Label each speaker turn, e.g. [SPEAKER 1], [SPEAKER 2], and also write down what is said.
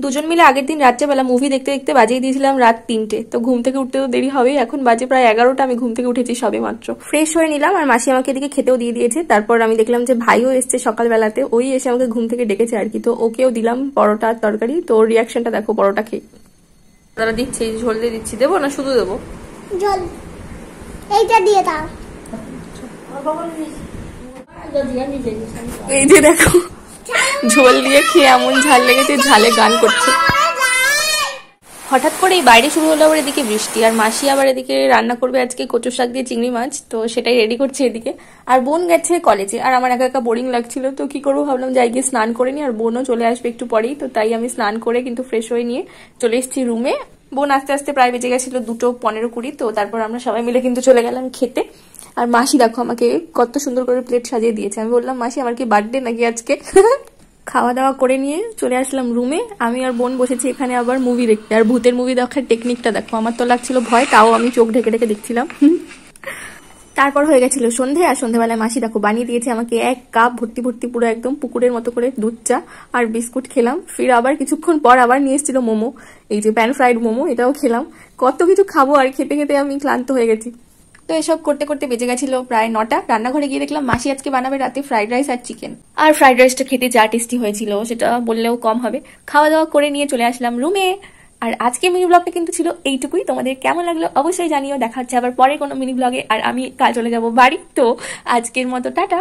[SPEAKER 1] দুজন মিলে আগের দিন রাত্রেবেলা মুভি দেখতে দেখতে বাজিয়ে দিয়েছিলাম রাত 3টে। তো ঘুম থেকে উঠতে তো দেরি হবেই, এখন বাজে প্রায় 11টা, আমি ঘুম থেকে উঠেছি সবে মাত্র। ফ্রেশ হয়ে নিলাম আর মাসি আমাকে এদিকে খেতেও দিয়ে দিয়েছে। তারপর আমি দেখলাম যে ভাইও এসছে সকালবেলাতে, ওই এসে আমাকে ঘুম থেকে ডেকেছে আর কি। তো ওকেও দিলাম পরোটা আর তরকারি। তো ওর রিয়াকশনটা দেখো পরোটা খেয়ে। তারা দিচ্ছে, ঝোল দিয়ে দিচ্ছি। দেবো না শুধু দেবো?
[SPEAKER 2] ঝোল এইটা দিয়ে দাও।
[SPEAKER 1] এই যে দেখো ঝোল দিয়ে খেয়ে এমন ঝাল লেগেছে, ঝালে গান করছে। হঠাৎ করেই বাইরে শুরু হলো আবার এদিকে বৃষ্টি, আর মাসি আবার এদিকে রান্না করবে আজকে কচু শাক দিয়ে চিংড়ি মাছ। তো সেটাই রেডি করছে এদিকে। আর বোন গেছে কলেজে, আর আমার একা একা বোরিং লাগছিল। তো কি করবো ভাবলাম যাই গিয়ে স্নান করে নি, আর বোনও চলে আসবে একটু পরেই। তো তাই আমি স্নান করে কিন্তু ফ্রেশ হয়ে নিয়ে চলে এসেছি রুমে। বোন আস্তে আস্তে প্রায় বেজে গেছিল 2:15-20। তো তারপর আমরা সবাই মিলে কিন্তু চলে গেলাম খেতে। আর মাসি দেখো আমাকে কত সুন্দর করে প্লেট সাজিয়ে দিয়েছে। আমি বললাম মাসি আমার কি বার্থডে নাকি আজকে? খাওয়া দাওয়া করে নিয়ে চলে আসলাম রুমে। আমি আর বোন বসেছি এখানে আবার মুভি দেখতে। আর ভূতের মুভি দেখার টেকনিকটা দেখো, আমার তো লাগছিল ভয়, তাও আমি চোখ ঢেকে ঢেকে দেখছিলাম। তারপর হয়ে গেছিল সন্ধে, আর সন্ধ্যেবেলায় মাসি দেখো বানিয়ে দিয়েছে আমাকে 1 কাপ ভর্তি ভর্তি পুরো একদম পুকুরের মতো করে দুধ চা আর বিস্কুট খেলাম। ফির আবার কিছুক্ষণ পর আবার নিয়ে এসেছিল মোমো, এই যে প্যান ফ্রাইড মোমো, এটাও খেলাম। কত কিছু খাবো, আর খেতে খেতে আমি ক্লান্ত হয়ে গেছি। তো এসব করতে করতে বেজে গেছিল প্রায় 9টা। রান্নাঘরে গিয়ে দেখলাম মাসি আজকে বানাবে রাতে ফ্রাইড রাইস আর চিকেন। আর ফ্রাইড রাইসটা খেতে যা টেস্টি হয়েছিল সেটা বললেও কম হবে। খাওয়া দাওয়া করে নিয়ে চলে আসলাম রুমে। আর আজকে মিনি ব্লগটা কিন্তু ছিল এইটুকুই। তোমাদের কেমন লাগলো অবশ্যই জানিও। দেখা হচ্ছে আবার পরে কোনো মিনি ব্লগে। আর আমি কাল চলে যাব বাড়ি। তো আজকের মতো টাটা।